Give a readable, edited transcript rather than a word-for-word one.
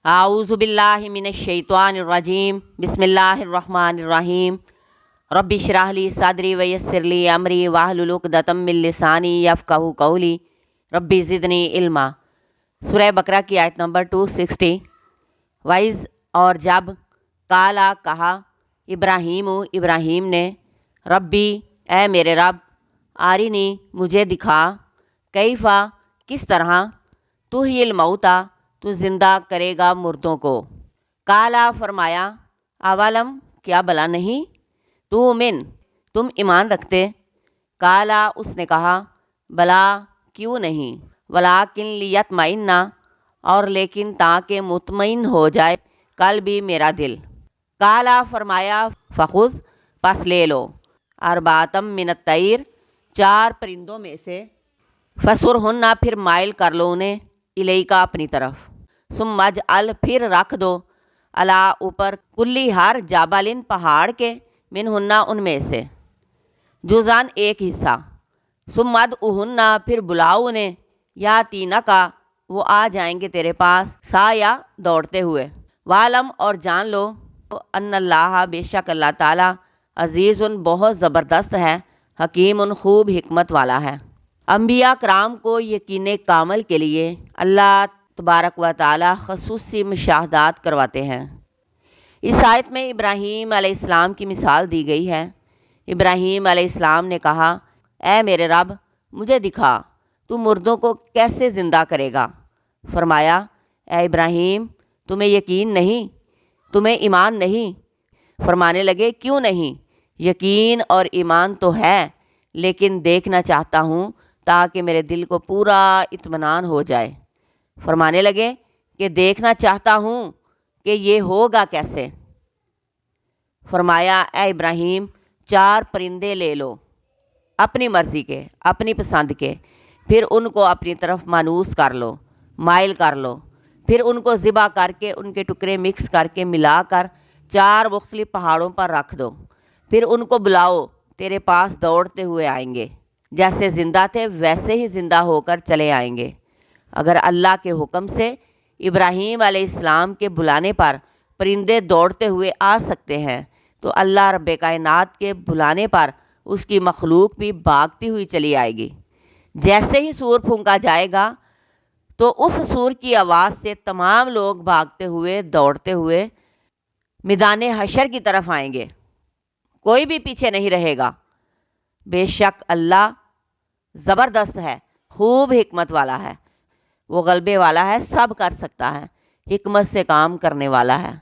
आऊज़ु बिल्लाहि मिनश शैतानिर रजीम बिस्मिल्लाहिर रहमानिर रहीम रब्बि इश्रह ली सदरी व यस्सिर ली अमरी वाहलुल उक़दतम मिन लिसानी यफ़क़हू क़ौली रब्बि ज़िदनी इल्मा। सूरह बकरा की आयत नंबर 260। वाइज़ और जब काला कहा इब्राहीम ने रब्बी ए मेरे रब आरिनी मुझे दिखा कैफ़ा किस तरह तुहिल मौता तू ज़िंदा करेगा मुर्दों को। काला फरमाया अवलम क्या भला नहीं तुम ईमान रखते। काला उसने कहा भला क्यों नहीं वलाकिन लियतमइन्ना और लेकिन ताकि मुतमइन हो जाए कल भी मेरा दिल। काला फरमाया फ़ख़ुज़ पस ले लो अरबातम मिनत तैर 4 परिंदों में से फसुरहुन्ना फिर माइल कर लो उन्हें इलैका अपनी तरफ। सुम्मज अल फिर रख दो अला ऊपर कुल्ली हर जाबालिन पहाड़ के मिनहुन्ना उनमें से जुज़ान एक हिस्सा। सुम्मद उहुन्ना फिर बुलाओ उन्हें या तीना का वो आ जाएंगे तेरे पास सा या दौड़ते हुए। वालम और जान लो अन्नल्लाह बेशक अल्लाह ताला अजीज़ुन बहुत ज़बरदस्त है हकीमुन खूब हिकमत वाला है। अंबिया कराम को यकीन कामल के लिए अल्लाह तबारक व ताला ख़ुसूसी मुशाहदात करवाते हैं। इस आयत में इब्राहीम अलैहिस्सलाम की मिसाल दी गई है। इब्राहीम अलैहिस्सलाम ने कहा ऐ मेरे रब मुझे दिखा तू मुर्दों को कैसे ज़िंदा करेगा। फरमाया ऐ इब्राहीम तुम्हें यकीन नहीं, तुम्हें ईमान नहीं। फरमाने लगे क्यों नहीं, यकीन और ईमान तो है लेकिन देखना चाहता हूँ ताकि मेरे दिल को पूरा इत्मीनान हो जाए। फरमाने लगे कि देखना चाहता हूँ कि ये होगा कैसे। फरमाया ऐ इब्राहीम 4 परिंदे ले लो अपनी मर्ज़ी के अपनी पसंद के, फिर उनको अपनी तरफ मानूस कर लो माइल कर लो, फिर उनको ज़िबा करके उनके टुकड़े मिक्स करके मिलाकर 4 मुख्तलिफ पहाड़ों पर रख दो। फिर उनको बुलाओ तेरे पास दौड़ते हुए आएंगे, जैसे ज़िंदा थे वैसे ही ज़िंदा होकर चले आएंगे। अगर अल्लाह के हुक्म से इब्राहीम अलैहिस्सलाम के बुलाने पर परिंदे दौड़ते हुए आ सकते हैं तो अल्लाह रब्बे कायनात के बुलाने पर उसकी मखलूक भी भागती हुई चली आएगी। जैसे ही सूर फूंका जाएगा तो उस सूर की आवाज़ से तमाम लोग भागते हुए दौड़ते हुए मैदान हशर की तरफ आएंगे, कोई भी पीछे नहीं रहेगा। बेशक अल्लाह ज़बरदस्त है खूब हिकमत वाला है, वो गलबे वाला है, सब कर सकता है, हिकमत से काम करने वाला है।